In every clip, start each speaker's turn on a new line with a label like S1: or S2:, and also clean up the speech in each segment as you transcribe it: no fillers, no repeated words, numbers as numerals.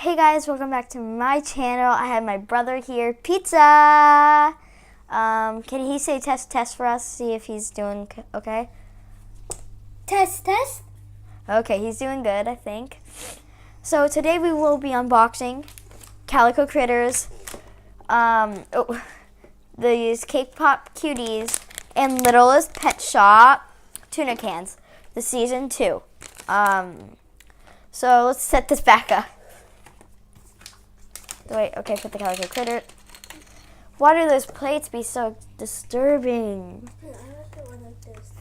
S1: Hey guys, welcome back to my channel. I have my brother here, Pizza. Can he say test for us? See if he's doing okay.
S2: Test.
S1: Okay, he's doing good, I think. So today we will be unboxing Calico Critters, these Cake Pop Cuties, and Littlest Pet Shop tuna cans, the season 2. So let's set this back up. Wait, okay, put the Calico Critter. Why do those plates be so disturbing?
S2: I like it like this.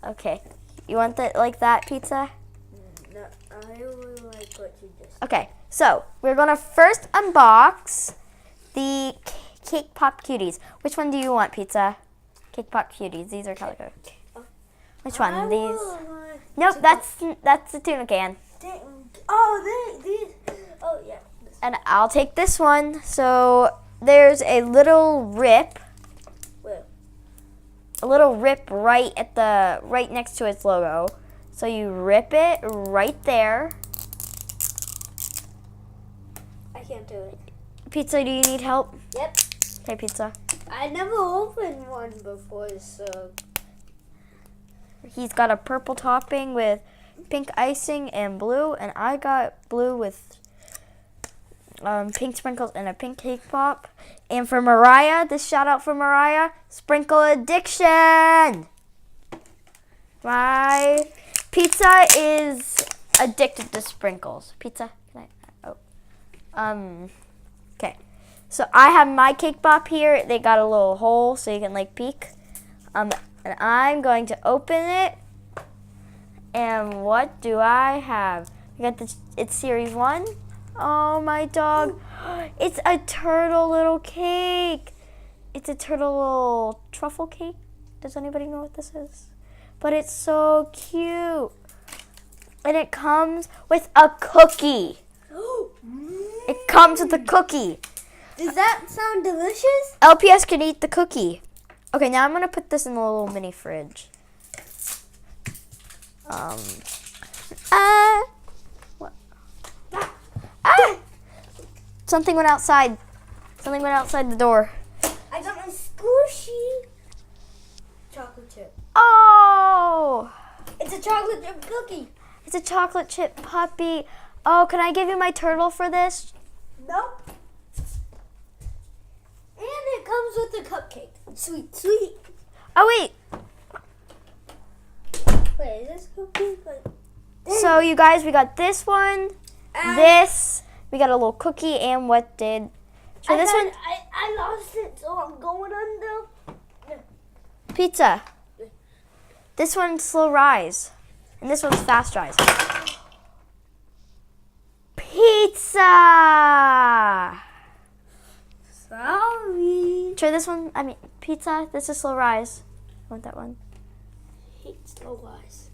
S1: Okay, you want that like that, Pizza?
S2: No, I really like what you just.
S1: Okay, so we're gonna first unbox the Cake Pop Cuties. Which one do you want, Pizza? Cake Pop Cuties. These are Calico. Which one? These? Nope, that's the tuna can.
S2: These. Oh yeah.
S1: And I'll take this one. So there's a little rip.
S2: Where?
S1: A little rip right next to its logo. So you rip it right there.
S2: I can't do it.
S1: Pizza, do you need help?
S2: Yep.
S1: Okay, Pizza.
S2: I never opened one before, so.
S1: He's got a purple topping with pink icing and blue, and I got blue with pink sprinkles and a pink cake pop. And for Mariah, this shout out for Mariah, Sprinkle Addiction. My Pizza is addicted to sprinkles. Pizza, can I? Okay. So I have my cake pop here. They got a little hole so you can like peek. And I'm going to open it. And what do I have? I got it's series 1. Oh, my dog. It's a turtle little cake. It's a turtle little truffle cake. Does anybody know what this is? But it's so cute. And it comes with a cookie. It comes with a cookie.
S2: Does that sound delicious?
S1: LPS can eat the cookie. Okay, now I'm going to put this in the little mini fridge. What? Something went outside. Something went outside the door.
S2: I got my squishy chocolate chip.
S1: Oh!
S2: It's a chocolate chip cookie.
S1: It's a chocolate chip puppy. Oh, can I give you my turtle for this?
S2: Nope. And it comes with a cupcake. Sweet.
S1: Oh, wait.
S2: Wait, is this cookie?
S1: So, you guys, we got this one, this. We got a little cookie, and what did... So this one...
S2: I lost it, so I'm going under.
S1: Pizza. This one's slow rise. And this one's fast rise. Pizza!
S2: Sorry.
S1: Try this one. Pizza. This is slow rise. I want that one.
S2: Hate slow rise.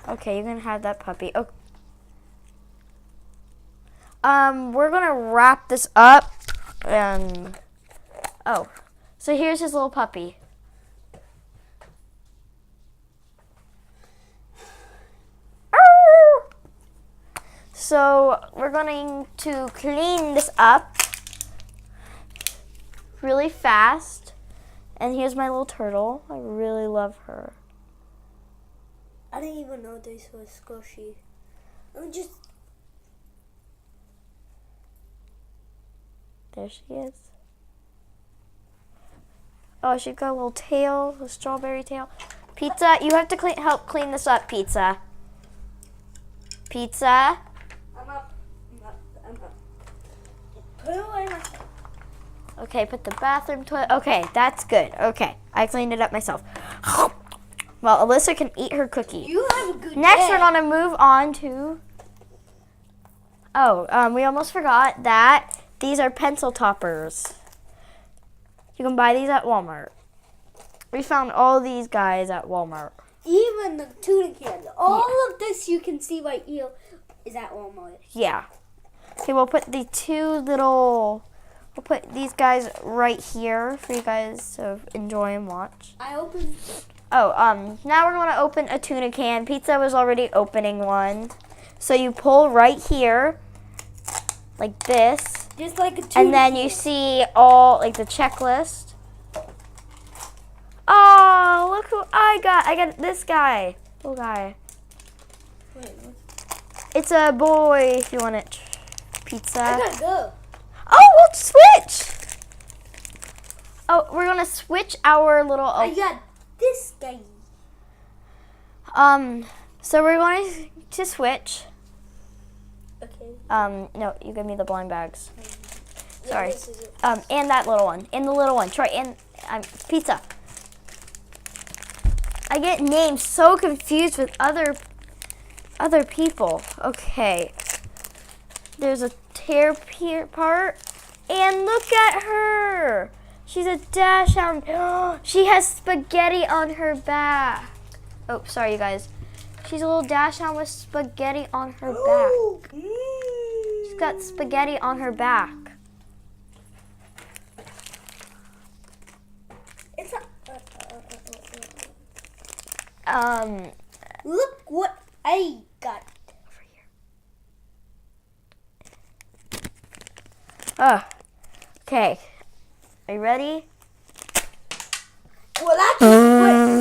S1: Okay, you can have that puppy. Oh. We're gonna wrap this up. So here's his little puppy. So we're going to clean this up really fast. And here's my little turtle. I really love her.
S2: I didn't even know this was squishy.
S1: There she is. Oh, she got a little tail, a strawberry tail. Pizza, you have to help clean this up, Pizza. Pizza.
S2: I'm up. Put away my...
S1: Okay, put the bathroom toilet. Okay, that's good. Okay, I cleaned it up myself. Well, Alyssa can eat her cookie.
S2: You have a good
S1: Next,
S2: day.
S1: we're gonna move on to... we almost forgot that these are pencil toppers. You can buy these at Walmart. We found all these guys at Walmart.
S2: Even the tuna cans. All of this you can see right here is at Walmart.
S1: Yeah. Okay, we'll put we'll put these guys right here for you guys to enjoy and watch.
S2: I opened...
S1: Now we're gonna open a tuna can. Pizza was already opening one. So you pull right here like this.
S2: Just like a tuna
S1: And then you
S2: can.
S1: see all, like, the checklist. Oh, look who I got. I got this guy. Little guy.
S2: Wait, what?
S1: It's a boy if you want it. Pizza.
S2: I gotta go.
S1: Oh, we'll switch. Oh, we're going to switch our little...
S2: I
S1: Oh,
S2: got this guy.
S1: so we're going to switch.
S2: Okay.
S1: No, you give me the blind bags.
S2: Yeah,
S1: Sorry.
S2: this is it.
S1: And that little one. And the little one. Troy, and pizza. I get names so confused with other people. Okay. There's a tear part. And look at her. She's a dachshund. She has spaghetti on her back. Oh, sorry, you guys. She's a little dachshund with spaghetti on her back. She's got spaghetti on her back.
S2: It's a, look what I got.
S1: Over here. Okay. Are you ready?
S2: Well, that's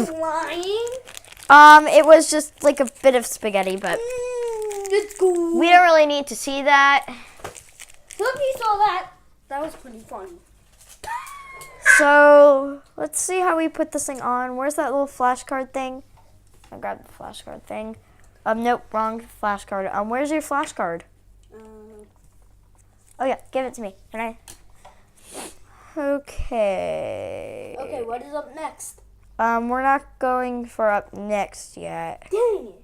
S2: quit flying.
S1: It was just like a bit of spaghetti, but
S2: Let's go.
S1: we don't really need to see that.
S2: Look, you saw that. That was pretty funny.
S1: So let's see how we put this thing on. Where's that little flashcard thing? I grabbed the flashcard thing. Nope, wrong flashcard. Where's your flashcard? Oh yeah, give it to me. Can I? Okay.
S2: Okay, what is up next?
S1: We're not going for up next yet.
S2: Dang it.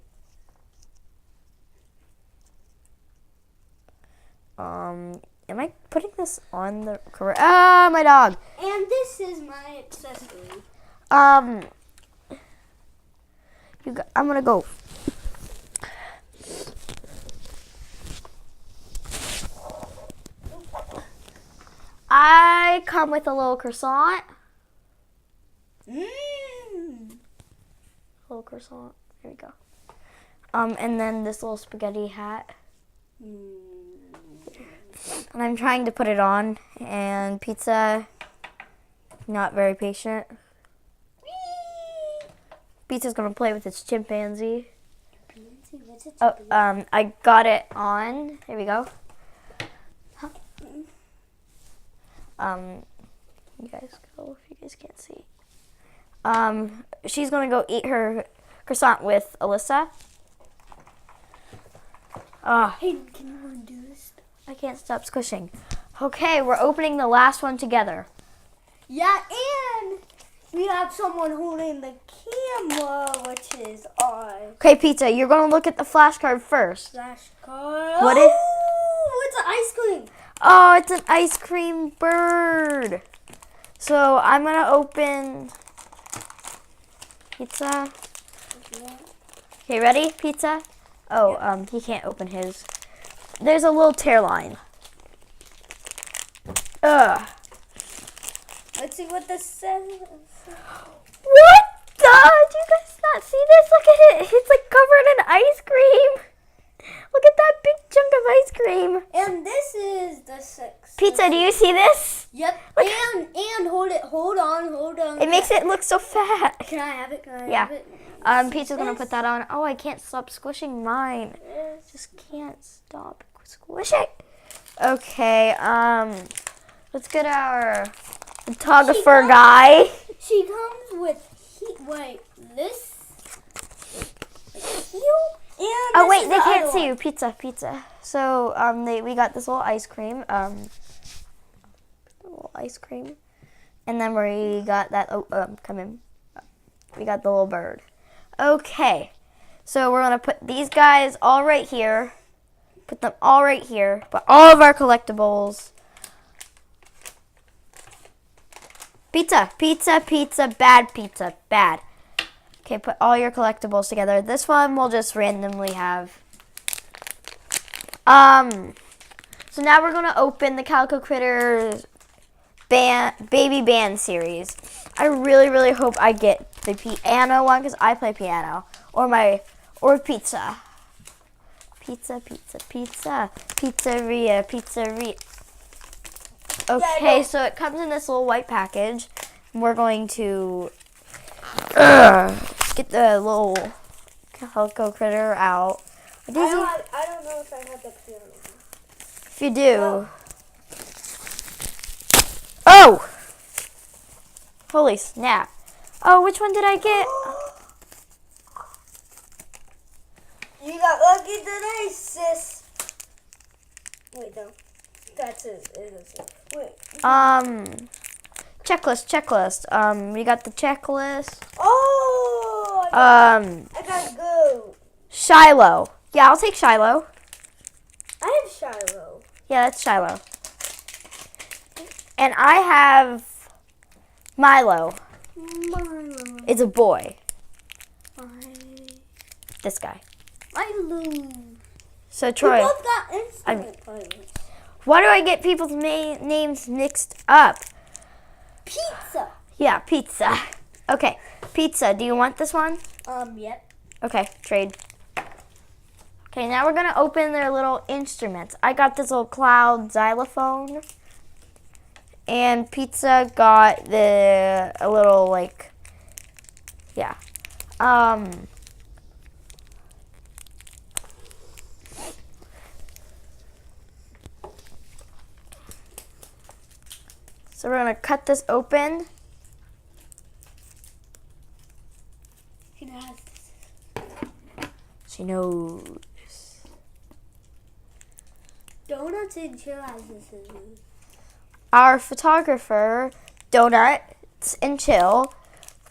S1: Am I putting this on the correct? Ah, my dog.
S2: And this is my accessory.
S1: I'm gonna go. I come with a little croissant. Little croissant. Here we go. And then this little spaghetti hat. And I'm trying to put it on, and Pizza, not very patient. Pizza's gonna play with its chimpanzee. Oh, I got it on. Here we go. You guys go if you guys can't see. She's gonna go eat her croissant with Alyssa.
S2: Hey, can you undo this?
S1: I can't stop squishing. Okay, we're opening the last one together.
S2: Yeah, and we have someone holding the camera, which is on
S1: Okay, Pizza, you're gonna look at the flashcard first.
S2: flashcard.
S1: What is-
S2: Oh, it's an ice cream.
S1: Oh, it's an ice cream bird. So I'm gonna open Pizza. Okay, ready, Pizza? Oh, he can't open his. There's a little tear line. Ugh.
S2: Let's see what this says.
S1: What the? Do you guys not see this? Look at it. It's like covered in ice cream. Look at that big chunk of ice cream.
S2: And this is the 6.
S1: Pizza, do you see this?
S2: Yep.
S1: Look.
S2: And hold it. Hold on.
S1: It makes it look so fat.
S2: Can I have it? Can I
S1: Yeah.
S2: have it?
S1: Pizza's gonna put that on. Oh, I can't stop squishing mine. Just can't stop squishing. Okay, let's get our photographer guy.
S2: She comes with this. And
S1: Oh
S2: this
S1: wait,
S2: is
S1: they
S2: the
S1: can't
S2: other
S1: see
S2: one.
S1: you. Pizza. So we got this little ice cream. Little ice cream, and then we got that. Come in. We got the little bird. Okay, so we're gonna put these guys all right here. Put them all right here. Put all of our collectibles. Pizza, bad pizza, bad. Okay, put all your collectibles together. This one we'll just randomly have. So now we're gonna open the Calico Critters baby band series. I really hope I get the piano one because I play piano, or Pizza. Pizza, pizza, pizza. Pizzeria, pizzeria. Okay, so it comes in this little white package. We're going to get the little Calico Critter out.
S2: I don't know if I have the piano.
S1: If you do. Oh! Holy snap. Oh, which one did I get?
S2: You got lucky today, sis. Wait, no. That's it. Wait.
S1: Checklist. We got the checklist.
S2: Oh! I gotta go.
S1: Shiloh. Yeah, I'll take Shiloh.
S2: I have Shiloh.
S1: Yeah, that's Shiloh. And I have Milo.
S2: Milo.
S1: It's a boy. This guy.
S2: Milo.
S1: So Troy,
S2: We both got instrument players.
S1: why do I get people's names mixed up?
S2: Pizza.
S1: Yeah, pizza. Okay, pizza. Do you want this one?
S2: Yep.
S1: Okay, trade. Okay, now we're gonna open their little instruments. I got this little cloud xylophone, and Pizza got a little like, yeah. So we're gonna cut this open. She knows.
S2: Donuts and Chill has the scissors.
S1: Our photographer, Donuts and Chill.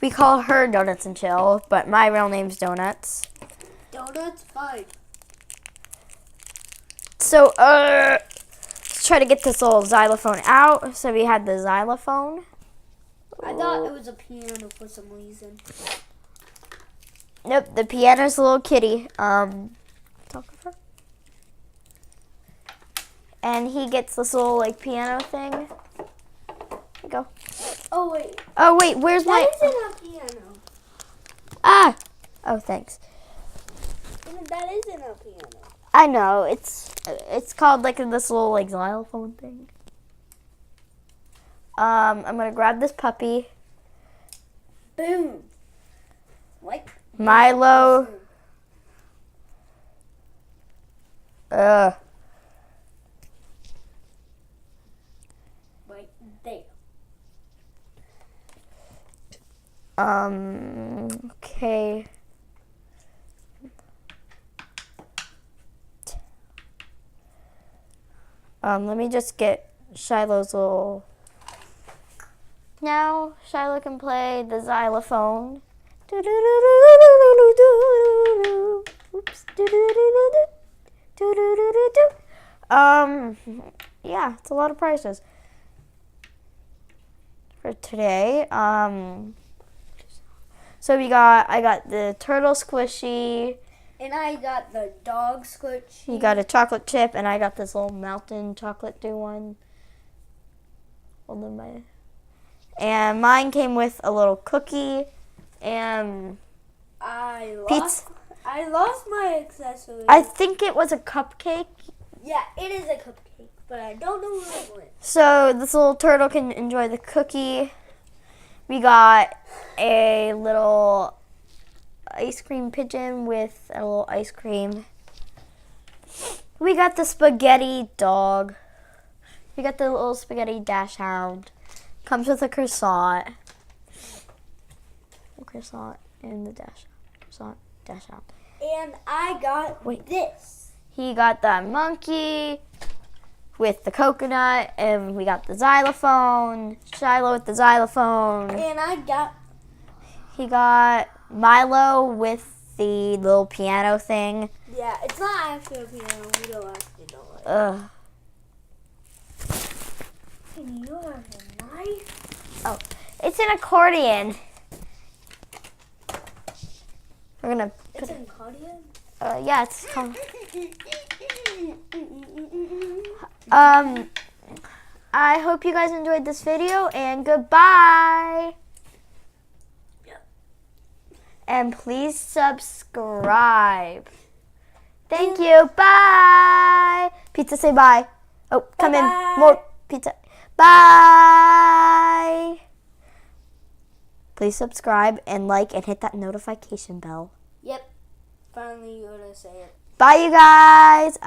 S1: We call her Donuts and Chill, but my real name's Donuts.
S2: Donuts, fine.
S1: So, let's try to get this little xylophone out. So we had the xylophone.
S2: I thought it was a piano for some reason.
S1: Nope, the piano's a little kitty. Photographer. And he gets this little like piano thing. Here you go.
S2: Oh wait.
S1: Oh wait, where's my?
S2: That isn't a piano.
S1: Ah. Oh, thanks.
S2: That isn't a piano.
S1: I know it's called like this little like xylophone thing. I'm gonna grab this puppy.
S2: Boom. Like
S1: Milo.
S2: right there.
S1: Okay. Let me just get Shiloh's little. Now Shiloh can play the xylophone. Oops. Yeah, it's a lot of prices for today. So I got the turtle squishy.
S2: And I got the dog squishy.
S1: You got a chocolate chip, and I got this little mountain chocolate do one. Hold on, and mine came with a little cookie and
S2: I
S1: pizza.
S2: lost my accessory.
S1: I think it was a cupcake.
S2: Yeah, it is a cupcake, but I don't know where it went.
S1: So this little turtle can enjoy the cookie. We got a little ice cream pigeon with a little ice cream. We got the spaghetti dog. We got the little spaghetti dash hound. Comes with a croissant. A croissant and the dash hound.
S2: And I got this.
S1: He got the monkey with the coconut, and we got the xylophone. Shiloh with the xylophone.
S2: And
S1: He got Milo with the little piano thing.
S2: Yeah, it's not actually a piano. We don't actually know it.
S1: Ugh.
S2: And you have a knife?
S1: Oh, it's an accordion. We're gonna
S2: It's an accordion?
S1: yeah, it's called. I hope you guys enjoyed this video, and goodbye.
S2: Yep.
S1: And please subscribe. Thank you. Bye. Pizza, say bye. Oh, come in.
S2: Bye-bye.
S1: More pizza. Bye. Please subscribe and like and hit that notification bell.
S2: Yep. Finally, you're gonna say it.
S1: Bye, you guys.